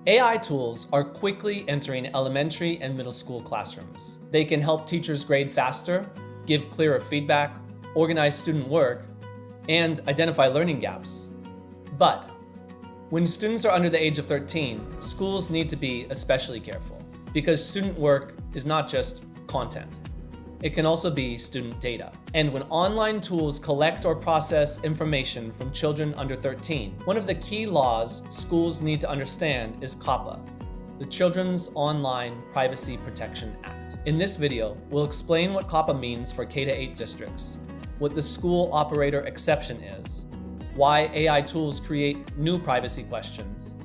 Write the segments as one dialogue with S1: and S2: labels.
S1: AI tools are quickly entering elementary and middle school classrooms. They can help teachers grade faster, give clearer feedback, organize student work, and identify learning gaps. But when students are under the age of 13, schools need to be especially careful because student work is not just content. It can also be student data. And when online tools collect or process information from children under 13, one of the key laws schools need to understand is COPPA, the Children's Online Privacy Protection Act. In this video, we'll explain what COPPA means for K-8 districts, what the school operator exception is, why AI tools create new privacy questions,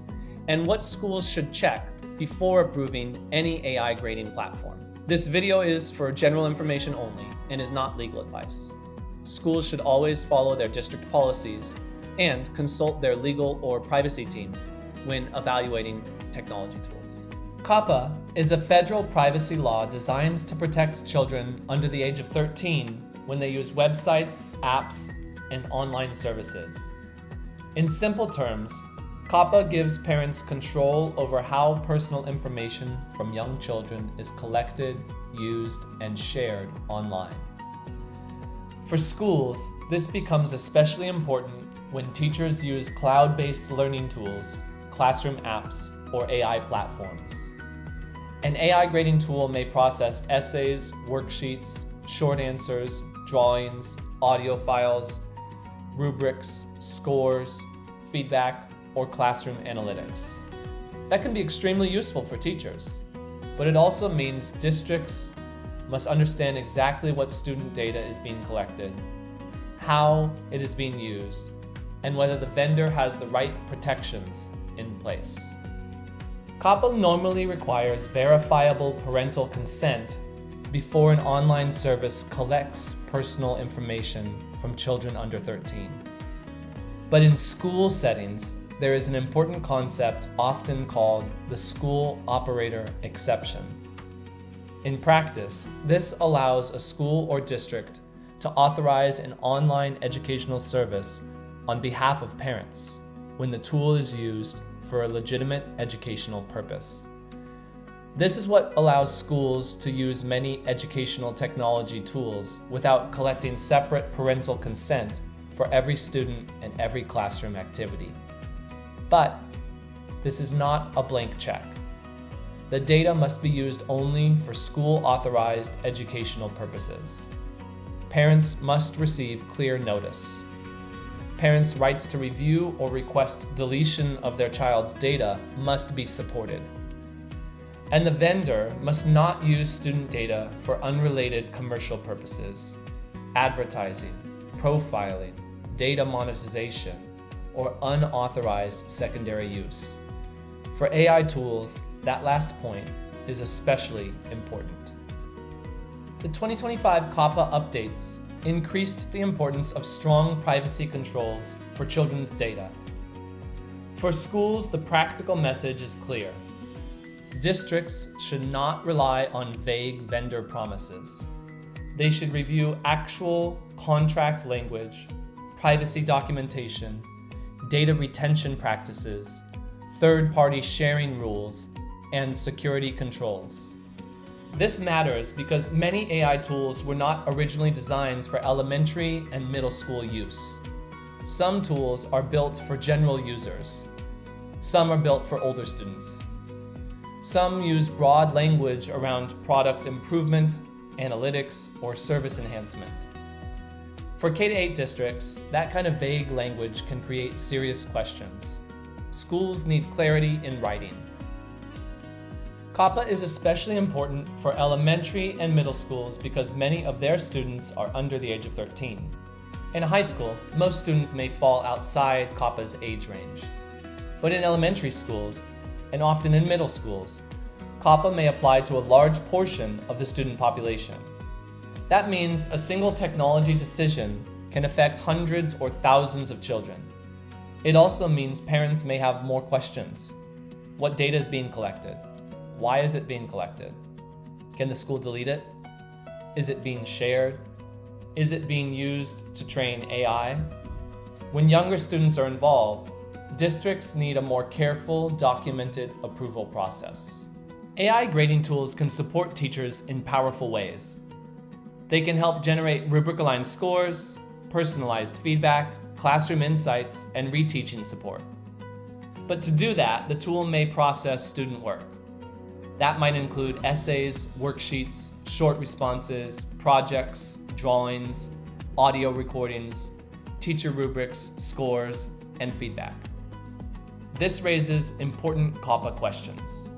S1: and what schools should check before approving any AI grading platform. This video is for general information only and is not legal advice. Schools should always follow their district policies and consult their legal or privacy teams when evaluating technology tools. COPPA is a federal privacy law designed to protect children under the age of 13 when they use websites, apps, and online services. In simple terms, COPPA gives parents control over how personal information from young children is collected, used, and shared online. For schools, this becomes especially important when teachers use cloud-based learning tools, classroom apps, or AI platforms. An AI grading tool may process essays, worksheets, short answers, drawings, audio files, rubrics, scores, feedback, or classroom analytics. That can be extremely useful for teachers, but it also means districts must understand exactly what student data is being collected, how it is being used, and whether the vendor has the right protections in place. COPPA normally requires verifiable parental consent before an online service collects personal information from children under 13. But in school settings, there is an important concept often called the school operator exception. In practice, this allows a school or district to authorize an online educational service on behalf of parents when the tool is used for a legitimate educational purpose. This is what allows schools to use many educational technology tools without collecting separate parental consent for every student and every classroom activity. But this is not a blank check. The data must be used only for school-authorized educational purposes. Parents must receive clear notice. Parents' rights to review or request deletion of their child's data must be supported. And the vendor must not use student data for unrelated commercial purposes, advertising, profiling, data monetization, or unauthorized secondary use. For AI tools, that last point is especially important. The 2025 COPPA updates increased the importance of strong privacy controls for children's data. For schools, the practical message is clear. Districts should not rely on vague vendor promises. They should review actual contract language, privacy documentation, data retention practices, third-party sharing rules, and security controls. This matters because many AI tools were not originally designed for elementary and middle school use. Some tools are built for general users. Some are built for older students. Some use broad language around product improvement, analytics, or service enhancement. For K-8 districts, that kind of vague language can create serious questions. Schools need clarity in writing. COPPA is especially important for elementary and middle schools because many of their students are under the age of 13. In high school, most students may fall outside COPPA's age range. But in elementary schools, and often in middle schools, COPPA may apply to a large portion of the student population. That means a single technology decision can affect hundreds or thousands of children. It also means parents may have more questions. What data is being collected? Why is it being collected? Can the school delete it? Is it being shared? Is it being used to train AI? When younger students are involved, Districts need a more careful, documented approval process. AI grading tools can support teachers in powerful ways. They can help generate rubric-aligned scores, personalized feedback, classroom insights, and reteaching support. But to do that, the tool may process student work. That might include essays, worksheets, short responses, projects, drawings, audio recordings, teacher rubrics, scores, and feedback. This raises important COPPA questions.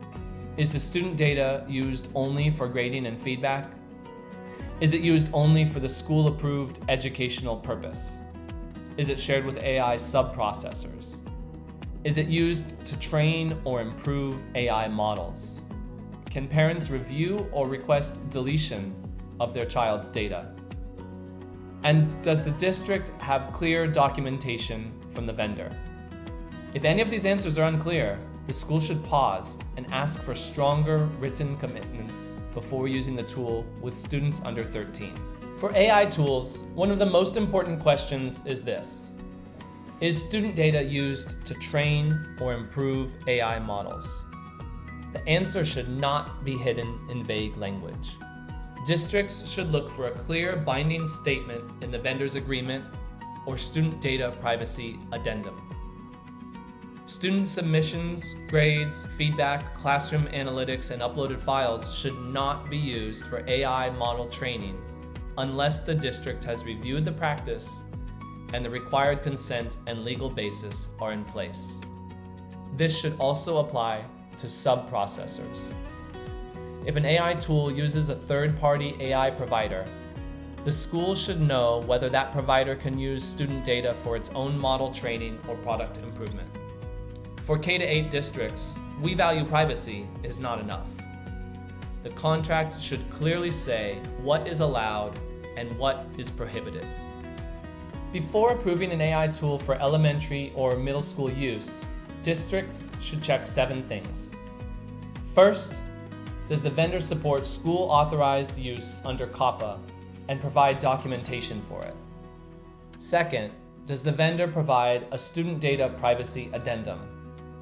S1: Is the student data used only for grading and feedback? Is it used only for the school-approved educational purpose? Is it shared with AI sub-processors? Is it used to train or improve AI models? Can parents review or request deletion of their child's data? And does the district have clear documentation from the vendor? If any of these answers are unclear, the school should pause and ask for stronger written commitments before using the tool with students under 13. For AI tools, one of the most important questions is this: is student data used to train or improve AI models? The answer should not be hidden in vague language. Districts should look for a clear binding statement in the vendor's agreement or student data privacy addendum. Student submissions, grades, feedback, classroom analytics, and uploaded files should not be used for AI model training unless the district has reviewed the practice and the required consent and legal basis are in place. This should also apply to sub-processors. If an AI tool uses a third-party AI provider, the school should know whether that provider can use student data for its own model training or product improvement. For K-8 districts, we value privacy is not enough. The contract should clearly say what is allowed and what is prohibited. Before approving an AI tool for elementary or middle school use, districts should check 7 things. First, does the vendor support school-authorized use under COPPA and provide documentation for it? Second, does the vendor provide a student data privacy addendum,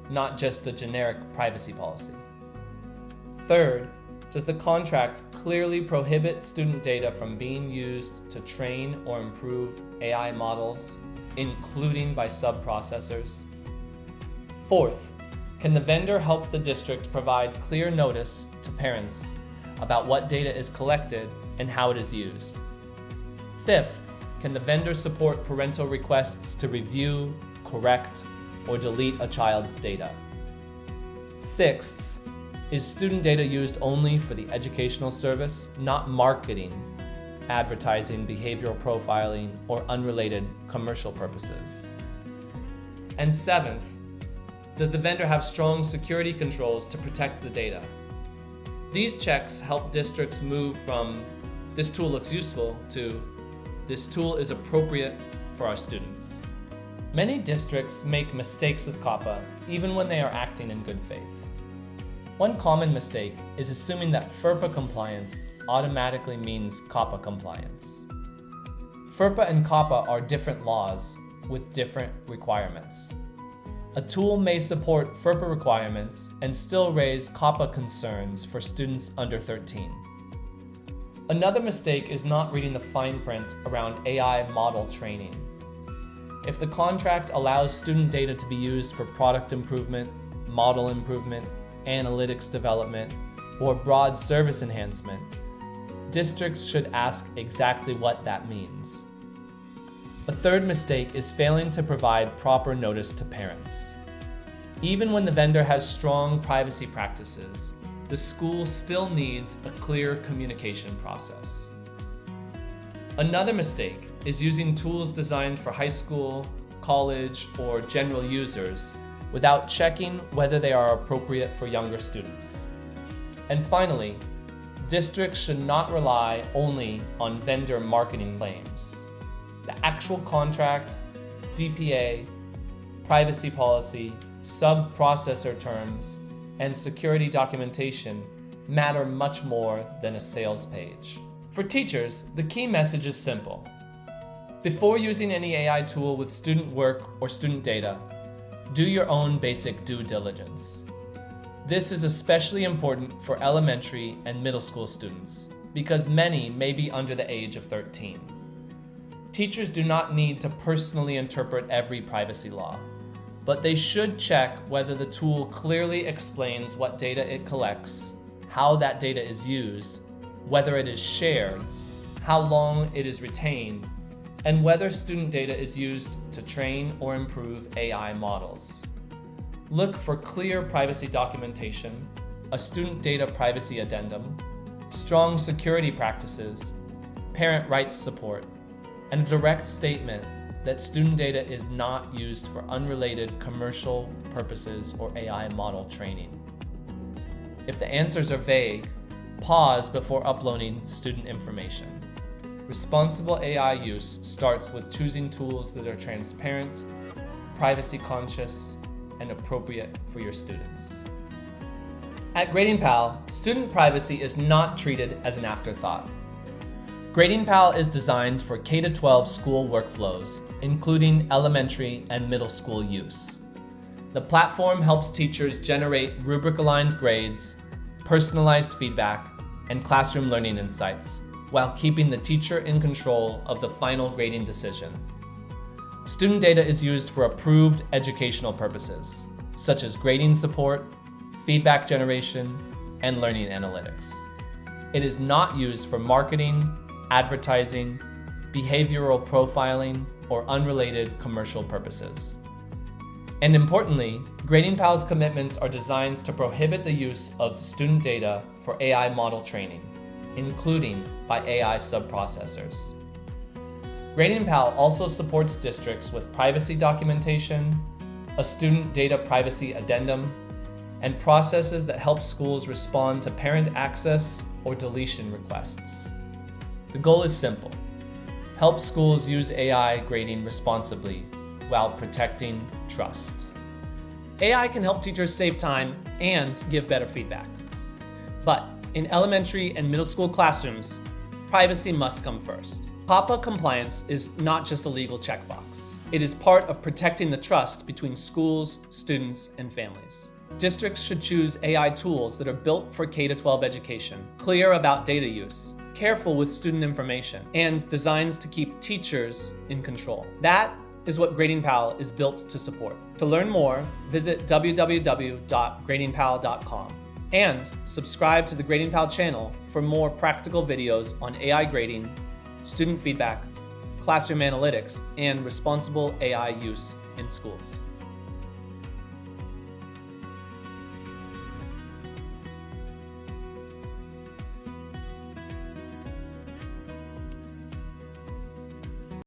S1: not just a generic privacy policy? Third, does the contract clearly prohibit student data from being used to train or improve AI models, including by sub-processors? Fourth, can the vendor help the district provide clear notice to parents about what data is collected and how it is used? Fifth, can the vendor support parental requests to review, correct, or delete a child's data? Sixth, is student data used only for the educational service, not marketing, advertising, behavioral profiling, or unrelated commercial purposes? And seventh, does the vendor have strong security controls to protect the data? These checks help districts move from "this tool looks useful" to "this tool is appropriate for our students." Many districts make mistakes with COPPA even when they are acting in good faith. One common mistake is assuming that FERPA compliance automatically means COPPA compliance. FERPA and COPPA are different laws with different requirements. A tool may support FERPA requirements and still raise COPPA concerns for students under 13. Another mistake is not reading the fine print around AI model training. If the contract allows student data to be used for product improvement, model improvement, analytics development, or broad service enhancement, districts should ask exactly what that means. A third mistake is failing to provide proper notice to parents. Even when the vendor has strong privacy practices, the school still needs a clear communication process. Another mistake is using tools designed for high school, college, or general users without checking whether they are appropriate for younger students. And finally, districts should not rely only on vendor marketing claims. The actual contract, DPA, privacy policy, sub-processor terms, and security documentation matter much more than a sales page. For teachers, the key message is simple. Before using any AI tool with student work or student data, do your own basic due diligence. This is especially important for elementary and middle school students because many may be under the age of 13. Teachers do not need to personally interpret every privacy law, but they should check whether the tool clearly explains what data it collects, how that data is used, whether it is shared, how long it is retained, and whether student data is used to train or improve AI models. Look for clear privacy documentation, a student data privacy addendum, strong security practices, parent rights support, and a direct statement that student data is not used for unrelated commercial purposes or AI model training. If the answers are vague, pause before uploading student information. Responsible AI use starts with choosing tools that are transparent, privacy conscious, and appropriate for your students. At GradingPal, student privacy is not treated as an afterthought. GradingPal is designed for K-12 school workflows, including elementary and middle school use. The platform helps teachers generate rubric-aligned grades, personalized feedback, and classroom learning insights, while keeping the teacher in control of the final grading decision. Student data is used for approved educational purposes, such as grading support, feedback generation, and learning analytics. It is not used for marketing, advertising, behavioral profiling, or unrelated commercial purposes. And importantly, GradingPal's commitments are designed to prohibit the use of student data for AI model training, including by AI subprocessors. GradingPal also supports districts with privacy documentation, a student data privacy addendum, and processes that help schools respond to parent access or deletion requests. The goal is simple: help schools use AI grading responsibly while protecting trust. AI can help teachers save time and give better feedback. But in elementary and middle school classrooms, privacy must come first. COPPA compliance is not just a legal checkbox. It is part of protecting the trust between schools, students, and families. Districts should choose AI tools that are built for K-12 education, clear about data use, careful with student information, and designs to keep teachers in control. That is what GradingPal is built to support. To learn more, visit www.gradingpal.com and subscribe to the GradingPal channel for more practical videos on AI grading, student feedback, classroom analytics, and responsible AI use in schools.